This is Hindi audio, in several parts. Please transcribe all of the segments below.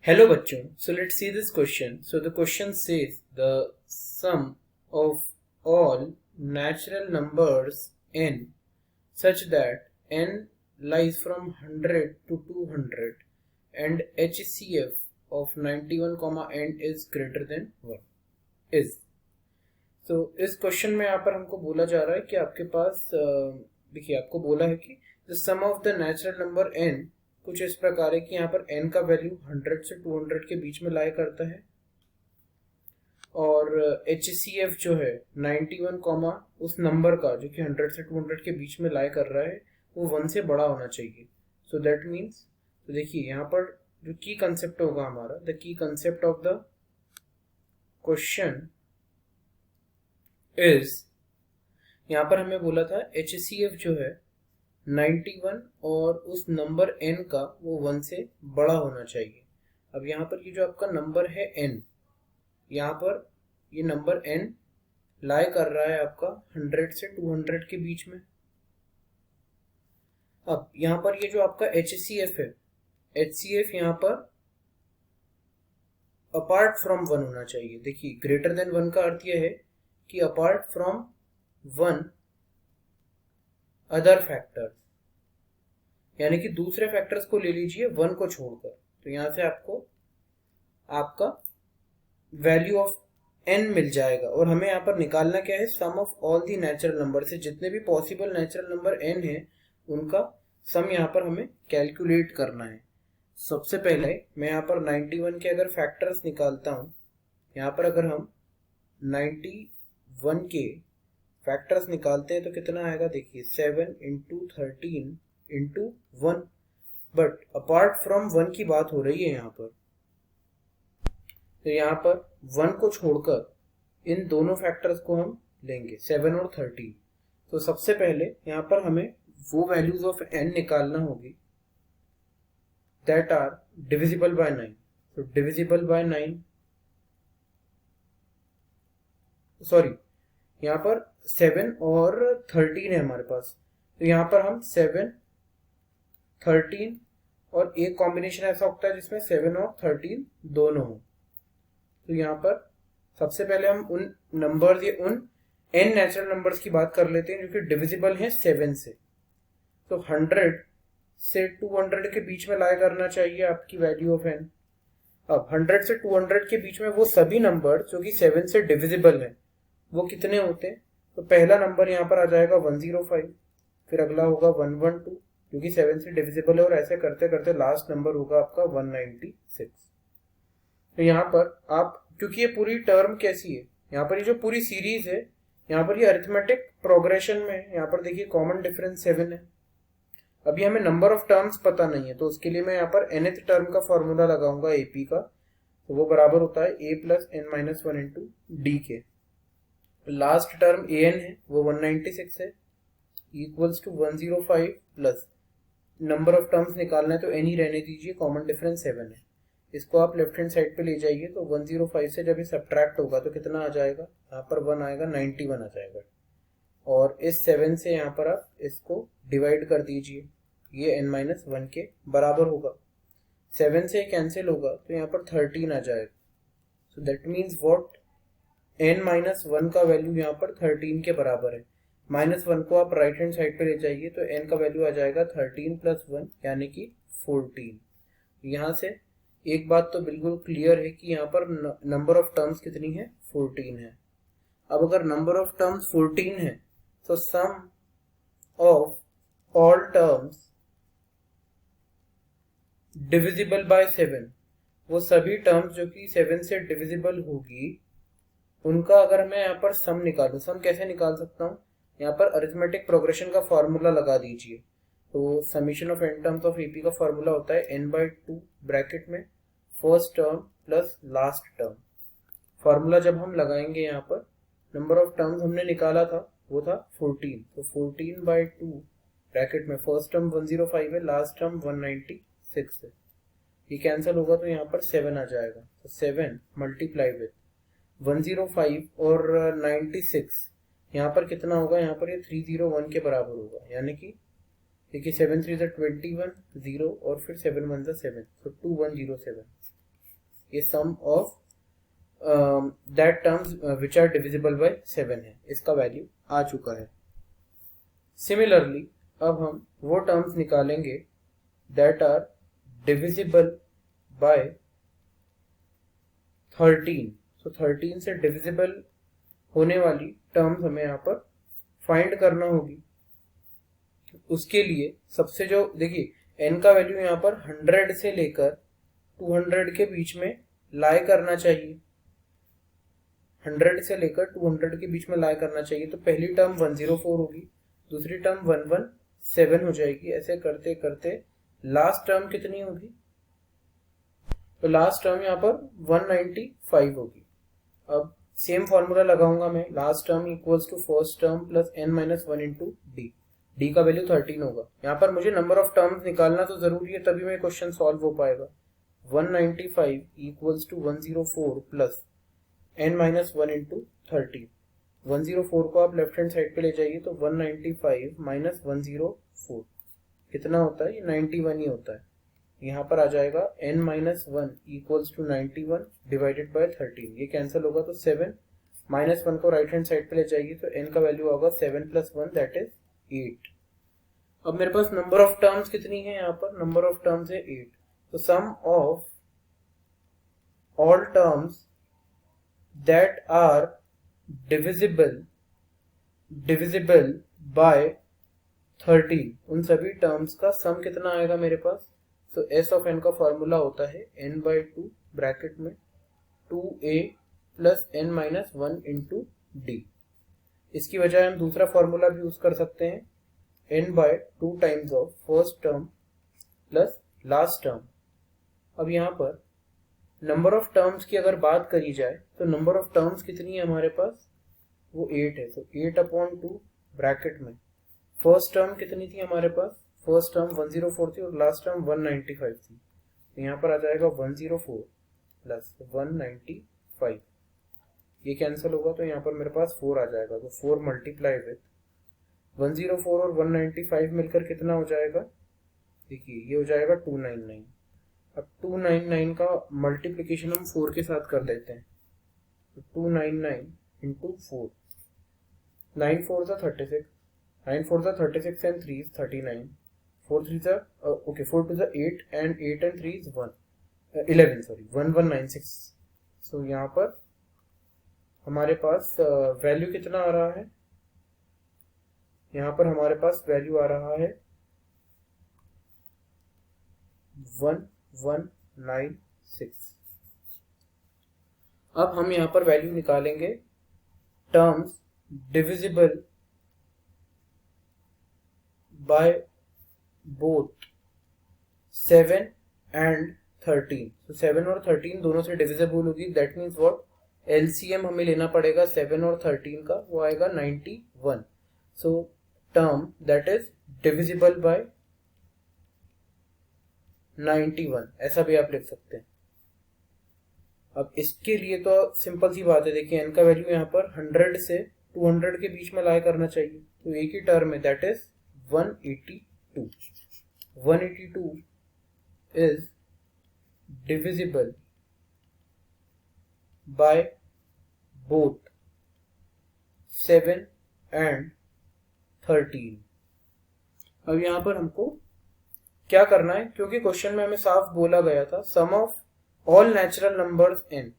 Hello बच्चों, so let's see this question. So the question says the sum of all natural numbers n such that n lies from 100 to 200 and HCF of 91, n is greater than 1 is. So इस क्वेश्चन में यहाँ पर हमको बोला जा रहा है कि आपके पास देखिए आपको बोला है कि the sum of the natural number n कुछ इस प्रकार है कि यहाँ पर n का वैल्यू 100 से 200 के बीच में लाई करता है और HCF जो है 91, उस नंबर का जो कि 100 से 200 के बीच में लाई कर रहा है वो 1 से बड़ा होना चाहिए. सो दैट मीन्स तो देखिए यहाँ पर जो की कंसेप्ट होगा हमारा, the key concept of the question is, यहाँ पर हमें बोला था HCF जो है 91 और उस नंबर n का वो 1 से बड़ा होना चाहिए. अब यहाँ पर ये जो आपका नंबर है n, यहाँ पर ये नंबर n लाई कर रहा है आपका 100 से 200 के बीच में. अब यहाँ पर ये जो आपका HCF है, HCF यहाँ पर अपार्ट फ्रॉम 1 होना चाहिए. देखिए ग्रेटर देन 1 का अर्थ यह है कि अपार्ट फ्रॉम 1 अदर फैक्टर्स, यानी कि दूसरे फैक्टर्स को ले लीजिए 1 को छोड़कर. तो यहां से आपको आपका वैल्यू ऑफ n मिल जाएगा और हमें यहाँ पर निकालना क्या है, sum of all the natural number से जितने भी पॉसिबल नेचुरल नंबर n है उनका सम यहाँ पर हमें कैलकुलेट करना है. सबसे पहले मैं यहाँ पर 91 के अगर फैक्टर्स निकालता हूँ, यहाँ पर अगर हम 91 के फैक्टर्स निकालते हैं तो कितना आएगा, देखिए 7 into 13 into 1. But apart from 1 की बात हो रही है यहाँ पर, तो यहाँ पर 1 को छोड़कर इन दोनों फैक्टर्स को हम लेंगे 7 और 13. तो सबसे पहले यहाँ पर हमें वो वैल्यूज ऑफ n निकालना होगी दैट आर डिविजिबल बाय 9. तो डिविजिबल बाय 9, सॉरी यहाँ पर 7 और 13 है हमारे पास, तो यहाँ पर हम 7, 13 और एक कॉम्बिनेशन ऐसा होता है जिसमें 7 और 13 दोनों हो. तो यहाँ पर सबसे पहले हम उन नंबर्स या उन n नेचुरल नंबर्स की बात कर लेते हैं जो कि डिविजिबल हैं 7 से. तो 100 से 200 के बीच में लाई करना चाहिए आपकी वैल्यू ऑफ n. अब 100 से 200 के बीच में वो सभी नंबर जो कि 7 से डिविजिबल है वो कितने होते हैं. तो पहला नंबर यहाँ पर आ जाएगा 105, फिर अगला होगा 112 जो कि 7 से डिविजिबल है और ऐसे करते करते लास्ट नंबर होगा आपका 196. तो यहाँ पर आप, क्योंकि ये पूरी टर्म कैसी है, यहाँ पर ये जो पूरी सीरीज है यहाँ पर ये अरिथमेटिक प्रोग्रेशन में है. यहाँ पर देखिए कॉमन डिफरेंस 7 है. अभी हमें नंबर ऑफ टर्म्स पता नहीं है तो उसके लिए मैं यहाँ पर nth टर्म का फॉर्मूला लगाऊंगा AP का. तो वो बराबर होता है a plus n-1 into d के. लास्ट टर्म an है वो 196 है equals to 105 plus number of terms निकालना है तो n ही रहने दीजिए, कॉमन डिफरेंस 7 है. इसको आप लेफ्ट हैंड साइड पे ले जाइए तो 105 से जब ये सब्ट्रैक्ट होगा तो कितना आ जाएगा, यहाँ पर 1 आएगा, 91 आ जाएगा. और इस 7 से यहाँ पर आप इसको डिवाइड कर दीजिए, ये n-1 के बराबर होगा. 7 से कैंसिल होगा तो यहाँ पर 13 आ जाएगा. So that means what, n-1 का वैल्यू यहाँ पर 13 के बराबर है. -1 को आप राइट हैंड साइड पे ले जाइए तो n का वैल्यू आ जाएगा 13 प्लस 1 यानी कि 14. यहाँ से एक बात तो बिल्कुल क्लियर है कि यहाँ पर नंबर ऑफ टर्म्स कितनी है, 14 है. अब अगर नंबर ऑफ टर्म्स 14 है तो sum of all terms divisible by 7, वो सभी टर्म्स जो कि 7 से डिविजिबल होगी उनका अगर मैं यहाँ पर सम निकालूं, सम कैसे निकाल सकता हूँ, यहाँ पर अरिथमेटिक प्रोग्रेशन का फॉर्मूला लगा दीजिए. तो summation of n terms of AP का फॉर्मूला होता है n/2 ब्रैकेट में first term plus last term. Formula जब हम लगाएंगे यहाँ पर, नंबर ऑफ टर्म्स हमने निकाला था वो था 14, तो 14/2 ब्रैकेट में फर्स्ट टर्म 105 है, लास्ट टर्म 196 है. ये कैंसिल होगा तो यहाँ पर 7 आ जाएगा. तो 7 मल्टीप्लाई विद 105 और 96, यहाँ पर कितना होगा, यहाँ पर ये 301 के बराबर होगा. यानी कि देखिए 7 3 21 0 और फिर 7 1 7, तो 2107. ये sum of that terms which are divisible by 7 है, इसका वैल्यू आ चुका है। सिमिलरली अब हम वो टर्म्स निकालेंगे दैट आर डिविजिबल बाय 13। सो 13 से डिविजिबल होने वाली टर्म्स हमें यहाँ पर फाइंड करना होगी। उसके लिए सबसे जो देखिए n का वैल्यू यहाँ पर 100 से लेकर 200 के बीच में लाई करना चाहिए। 100 से लेकर 200 के बीच में लाई करना चाहिए। तो पहली टर्म 104 होगी, दूसरी टर्म 117 हो जाएगी। ऐसे करते करते लास्ट टर्म कितनी होगी? तो लास्ट टर्म यहाँ पर 195 होगी। अब सेम फॉर्मूला लगाऊंगा मैं, last term equals to first term plus n minus 1 into d. D का वैल्यू 13 होगा। यहाँ पर मुझे नंबर ऑफ टर्म्स निकालना तो जरूरी है, तभी मैं क्वेश्चन सॉल्व हो पाएगा। 195 equals to 104 plus n minus 1 into 13। 104 को आप लेफ्ट हैंड साइड पे ले जाइए तो 195 माइनस 104 कितना होता है? ये 91 ही होता है। यहाँ पर आ जाएगा n minus 1 equals to 91 divided by 13। ये कैंसिल होगा तो 7 माइनस 1 को राइट हैंड साइड पे ले जाइए तो n का वैल्यू होगा 7 प्लस 1 दैट इज 8। अब मेरे पास नंबर ऑफ टर्म्स कितनी है? यहाँ पर नंबर ऑफ टर्म्स है 8। तो sum of all terms that are divisible by 13, उन सभी टर्म्स का सम कितना आएगा मेरे पास? सो एस ऑफ एन का फॉर्मूला होता है n बाई 2 ब्रैकेट में 2a plus n minus 1 into D. इसकी वजह हम दूसरा फॉर्मूला भी यूज कर सकते हैं, n by 2 times of first term plus last term. अब यहाँ पर नंबर ऑफ टर्म्स की अगर बात करी जाए तो नंबर ऑफ टर्म्स कितनी है हमारे पास? वो 8 है। तो 8/2 ब्रैकेट में फर्स्ट टर्म कितनी थी हमारे पास? फर्स्ट टर्म 104 थी और लास्ट टर्म 195 थी। तो यहाँ पर आ जाएगा 104 प्लस 195, ये कैंसिल होगा तो यहाँ पर मेरे पास 4 आ जाएगा। तो 4 मल्टीप्लाई विथ 104 और 195 मिलकर कितना हो जाएगा? देखिए ये हो जाएगा 299। अब 299 का मल्टीप्लिकेशन हम 4 के साथ कर देते हैं। तो 299 इंटू 4, 9 4 सा 36, 9 4 सा 36 and 3 is 39, 4 3 सा okay 4 2 सा 8 and 8 and 3 is 11 सॉरी 1196। सो यहाँ पर हमारे पास वैल्यू कितना आ रहा है? यहाँ पर हमारे पास वैल्यू आ रहा है 1196। अब हम यहाँ पर वैल्यू निकालेंगे terms divisible by both 7 and 13। तो 7 और 13 दोनों से डिविजिबल होगी। That means what? एलसीएम हमें लेना पड़ेगा 7 और 13 का, वो आएगा 91। So term that is divisible by 91, ऐसा भी आप लिख सकते हैं। अब इसके लिए तो सिंपल सी बात है, देखिए n का वैल्यू यहाँ पर 100 से 200 के बीच में लाई करना चाहिए। तो एक ही टर्म है that is 182। 182 is divisible by both 7 and 13। अब यहाँ पर हमको क्या करना है, क्योंकि क्वेश्चन में हमें साफ बोला गया था sum of all natural numbers n,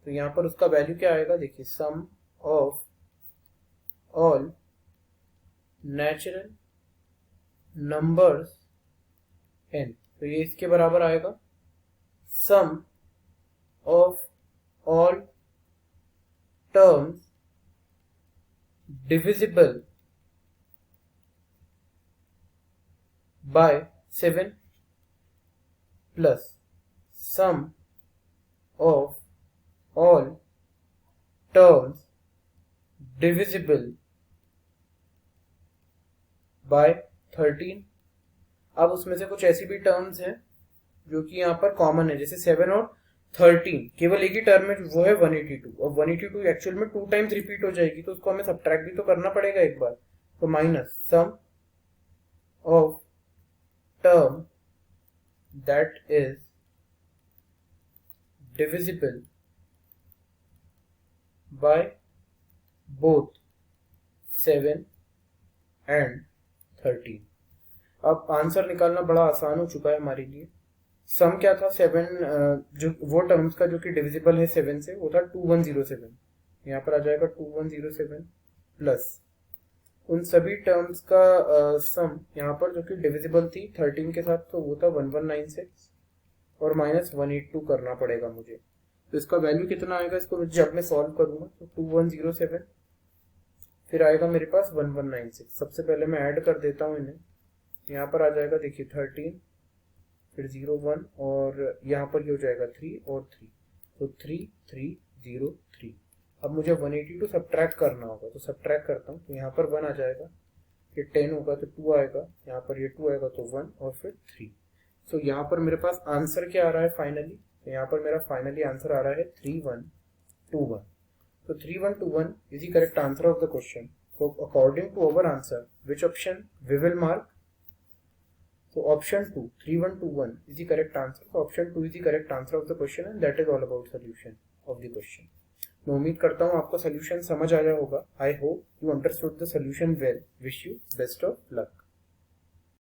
तो यहाँ पर उसका वैल्यू क्या आएगा? देखिए sum of all natural numbers n, तो ये इसके बराबर आएगा sum of all terms divisible by 7 plus sum of all terms divisible by 13। अब उसमें से कुछ ऐसी भी टर्म्स हैं जो कि यहाँ पर कॉमन है, जैसे 7 और 13 केवल एक ही टर्म में, वो है 182। और 182 एक्चुअल में 2 टाइम्स रिपीट हो जाएगी, तो उसको हमें सब्ट्रैक्ट भी तो करना पड़ेगा एक बार। तो minus sum of term that is divisible by both 7 and 13। अब आंसर निकालना बड़ा आसान हो चुका है हमारे लिए। सम क्या था 7, जो वो टर्म्स का जो कि डिविजिबल है 7 से, वो था 2107। यहाँ पर आ जाएगा 2107 प्लस उन सभी टर्म्स का सम यहाँ पर जो कि डिविजिबल थी 13 के साथ, तो वो था 1196 और माइनस 182 करना पड़ेगा मुझे। तो इसका वैल्यू कितना आएगा, इसको जब मैं सॉल्व करूंगा तो 2107 फिर आएगा मेरे पास 1196। सबसे पहले मैं ऐड कर देता हूँ इन्हें। यहाँ पर आ जाएगा देखिए 13 फिर 01 और यहाँ पर ये हो जाएगा 3 और 3, तो 3303। अब मुझे 182 सब्ट्रैक्ट करना होगा, तो सब्ट्रैक्ट करता हूँ। तो यहाँ पर 1 आ जाएगा, ये 10 होगा तो 2 आएगा, यहाँ पर ये 2 आएगा तो 1 और फिर 3। सो यहाँ पर मेरे पास आंसर क्या आ रहा है फाइनली, तो यहाँ पर मेरा फाइनली आंसर आ रहा है 3121। तो 3121 is the correct answer of the question. So according to our answer, which option we will mark? So option 2, 3121 is the correct answer. So option 2 is the correct answer of the question and that is all about solution of the question. मैं उम्मीद करता हूँ आपको सोल्यूशन समझ आया होगा। I hope you understood the solution well. Wish you best of luck.